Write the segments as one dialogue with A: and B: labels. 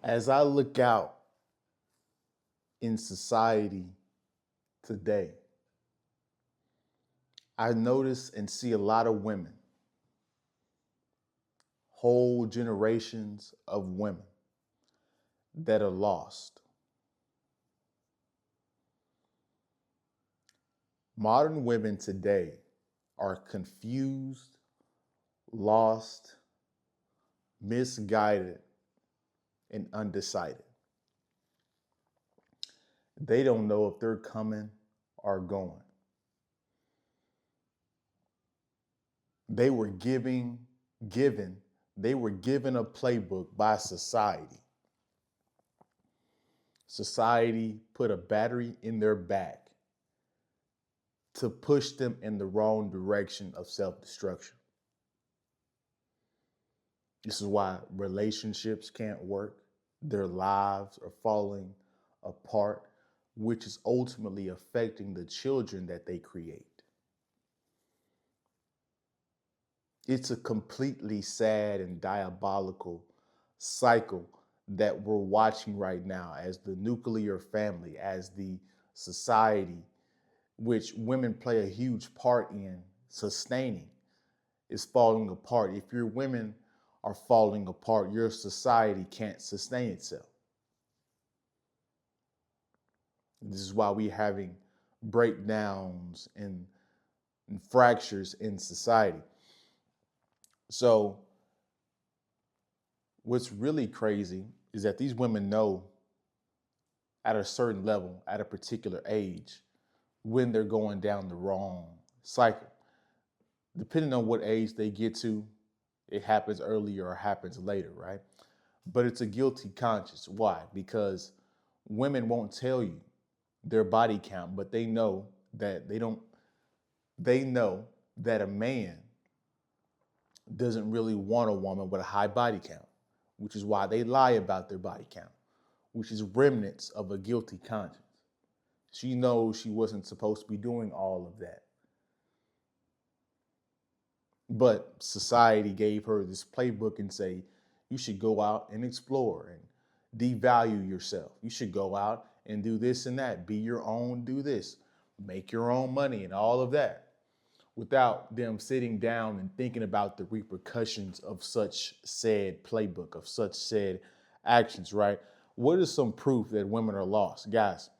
A: As I look out in society today, I notice and see a lot of women, whole generations of women that are lost. Modern women today are confused, lost, misguided, and undecided. They don't know if they're coming or going. They were given, they were given a playbook by society. Society put a battery in their back to push them in the wrong direction of self-destruction. This is why relationships can't work. Their lives are falling apart, which is ultimately affecting the children that they create. It's a completely sad and diabolical cycle that we're watching right now as the nuclear family, as the society, which women play a huge part in sustaining, is falling apart. If your women are falling apart, your society can't sustain itself. This is why we're having breakdowns and fractures in society. So what's really crazy is that these women know at a certain level, at a particular age, when they're going down the wrong cycle. Depending on what age they get to, it happens earlier or happens later, right? But it's a guilty conscience. Why? Because women won't tell you their body count, but they know that they know that a man doesn't really want a woman with a high body count, which is why they lie about their body count, which is remnants of a guilty conscience. She knows she wasn't supposed to be doing all of that. But society gave her this playbook and say, you should go out and explore and devalue yourself. You should go out and do this and that, be your own, do this, make your own money and all of that, without them sitting down and thinking about the repercussions of such said playbook, of such said actions, right? What is some proof that women are lost? Guys,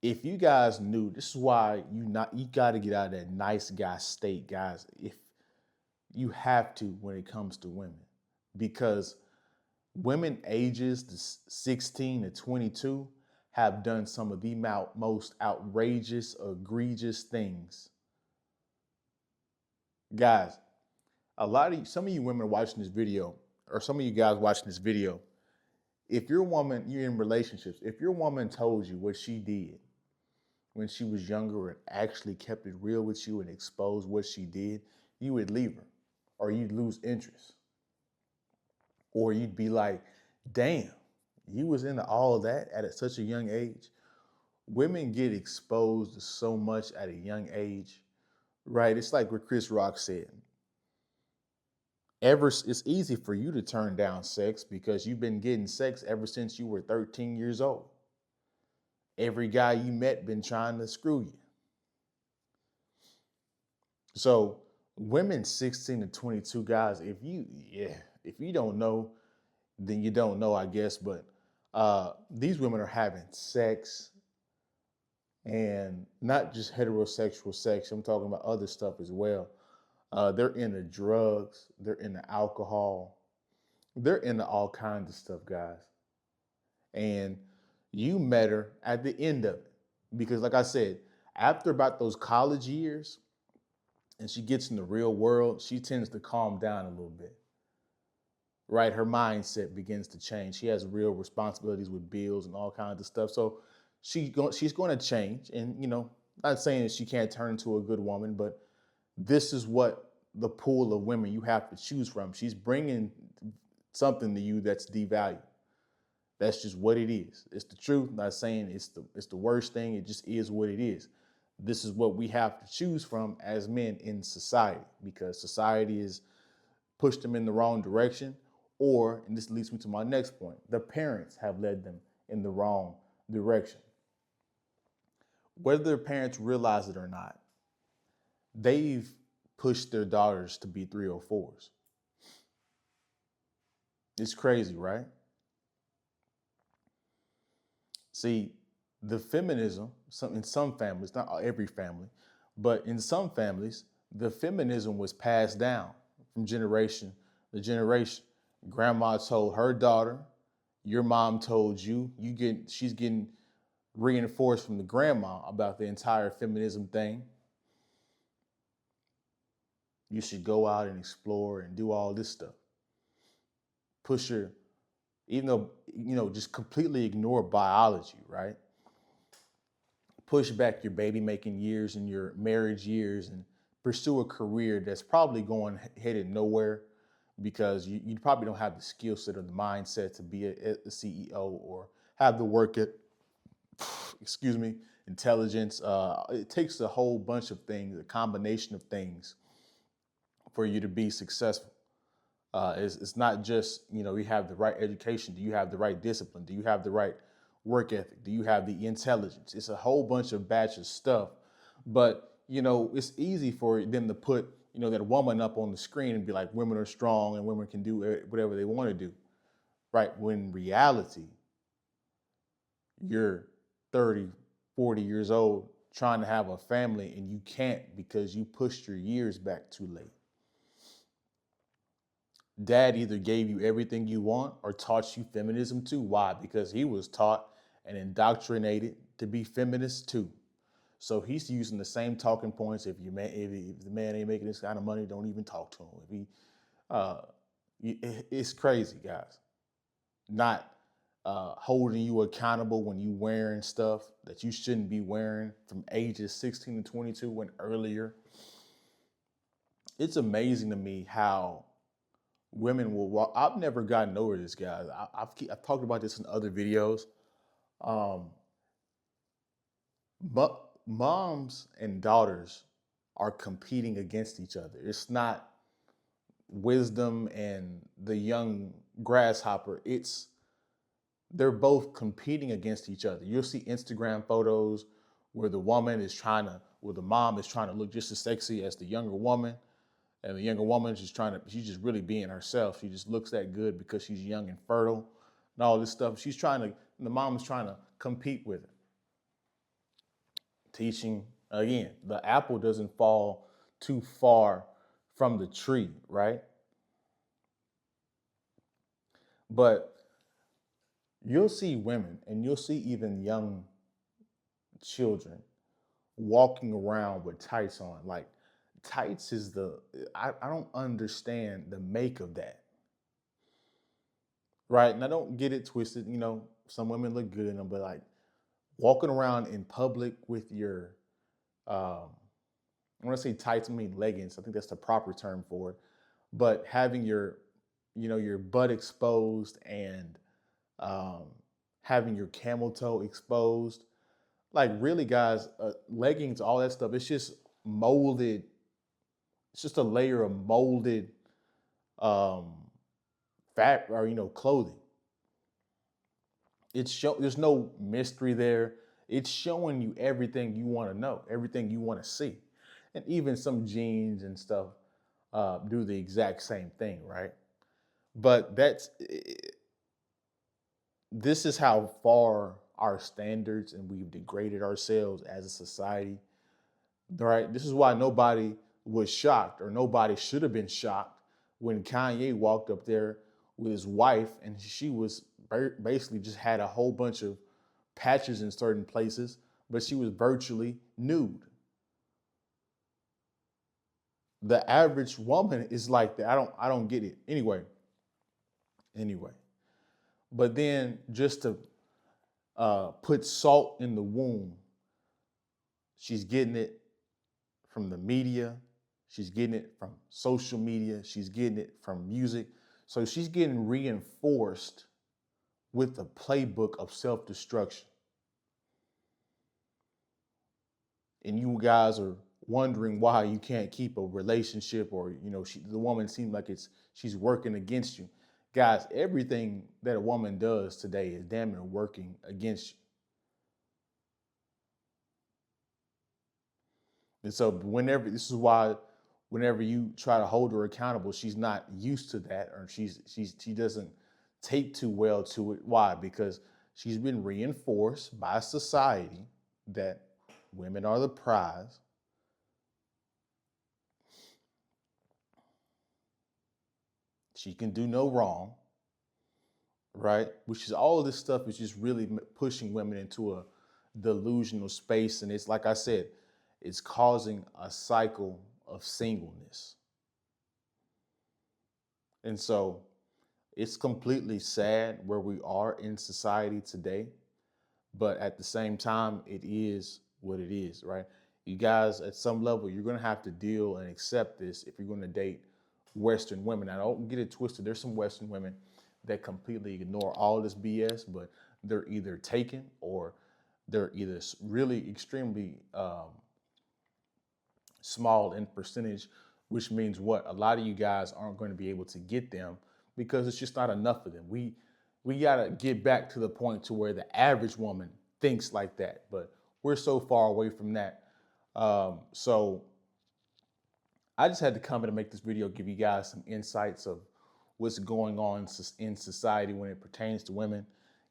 A: if you guys knew, this is why you got to get out of that nice guy state, guys. If you have to when it comes to women, because women ages 16 to 22 have done some of the most outrageous, egregious things. Guys, some of you women watching this video, or some of you guys watching this video, if you're in relationships, if your woman told you what she did when she was younger and actually kept it real with you and exposed what she did, you would leave her, or you'd lose interest. Or you'd be like, damn, you was into all of that at such a young age. Women get exposed to so much at a young age, right? It's like what Chris Rock said. It's easy for you to turn down sex because you've been getting sex ever since you were 13 years old. Every guy you met been trying to screw you. So women 16 to 22, guys, if you don't know, then you don't know, I guess. But these women are having sex, and not just heterosexual sex. I'm talking about other stuff as well. They're into drugs. They're into alcohol. They're into all kinds of stuff, guys. And you met her at the end of it. Because like I said, after about those college years and she gets in the real world, she tends to calm down a little bit. Right? Her mindset begins to change. She has real responsibilities with bills and all kinds of stuff. So she's going to change. And, not saying that she can't turn into a good woman, but this is what the pool of women you have to choose from. She's bringing something to you that's devalued. That's just what it is. It's the truth. I'm not saying it's the worst thing. It just is what it is. This is what we have to choose from as men in society, because society has pushed them in the wrong direction, Or, and this leads me to my next point, the parents have led them in the wrong direction. Whether their parents realize it or not, they've pushed their daughters to be 304s. It's crazy, right? See, the feminism, in some families, not every family, but in some families, the feminism was passed down from generation to generation. Grandma told her daughter, your mom told you, she's getting reinforced from the grandma about the entire feminism thing. You should go out and explore and do all this stuff. Push your, even though, just completely ignore biology, right? Push back your baby making years and your marriage years and pursue a career that's probably headed nowhere because you probably don't have the skill set or the mindset to be a CEO or have the work at, excuse me, intelligence. It takes a whole bunch of things, a combination of things for you to be successful. It's not just, you have the right education. Do you have the right discipline? Do you have the right work ethic? Do you have the intelligence? It's a whole bunch of batch of stuff. But, it's easy for them to put, that woman up on the screen and be like, women are strong and women can do whatever they want to do. Right? When in reality, you're 30, 40 years old trying to have a family and you can't because you pushed your years back too late. Dad either gave you everything you want or taught you feminism too. Why? Because he was taught and indoctrinated to be feminist too. So he's using the same talking points. If the man ain't making this kind of money, don't even talk to him. It's crazy, guys. Not holding you accountable when you wearing stuff that you shouldn't be wearing from ages 16 to 22 and earlier. It's amazing to me how women will walk. I've never gotten over this, guys. I've talked about this in other videos. Um, but moms and daughters are competing against each other. It's not wisdom and the young grasshopper. They're both competing against each other. You'll see Instagram photos where the mom is trying to look just as sexy as the younger woman. And the younger woman, she's just really being herself. She just looks that good because she's young and fertile and all this stuff. The mom is trying to compete with her. Teaching, again, the apple doesn't fall too far from the tree, right? But you'll see women and you'll see even young children walking around with tights on. Like, tights is I don't understand the make of that. Right. And I don't get it twisted. Some women look good in them, but like walking around in public with your, when I say tights, I mean leggings. I think that's the proper term for it. But having your butt exposed and um, having your camel toe exposed, like really, guys, leggings, all that stuff, it's just molded. It's just a layer of molded um, fat or clothing. There's no mystery there. It's showing you everything you want to know, everything you want to see. And even some jeans and stuff do the exact same thing, right? But this is how far our standards and we've degraded ourselves as a society, right? This is why nobody was shocked or nobody should have been shocked when Kanye walked up there with his wife and she was basically just had a whole bunch of patches in certain places, but she was virtually nude. The average woman is like that. I don't get it. Anyway. But then just to put salt in the wound, she's getting it from the media. She's getting it from social media. She's getting it from music. So she's getting reinforced with the playbook of self-destruction. And you guys are wondering why you can't keep a relationship or, the woman seems like she's working against you. Guys, everything that a woman does today is damn near working against you. And so whenever this is why whenever you try to hold her accountable, she's not used to that, or she doesn't take too well to it. Why? Because she's been reinforced by society that women are the prize. She can do no wrong, right? Which is all of this stuff is just really pushing women into a delusional space. And it's like I said, it's causing a cycle of singleness. And so it's completely sad where we are in society today. But at the same time, it is what it is, right? You guys, at some level, you're going to have to deal and accept this if you're going to date Western women. Now, don't get it twisted. There's some Western women that completely ignore all this BS, but they're either taken or they're either really extremely small in percentage, which means what? A lot of you guys aren't going to be able to get them because it's just not enough of them. We got to get back to the point to where the average woman thinks like that, but we're so far away from that. So I just had to come in and make this video, give you guys some insights of what's going on in society when it pertains to women,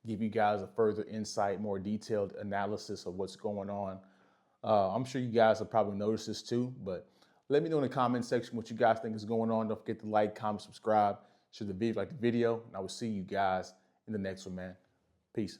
A: give you guys a further insight, more detailed analysis of what's going on. I'm sure you guys have probably noticed this too, but let me know in the comment section what you guys think is going on. Don't forget to like, comment, subscribe, share the video, like the video, and I will see you guys in the next one, man. Peace.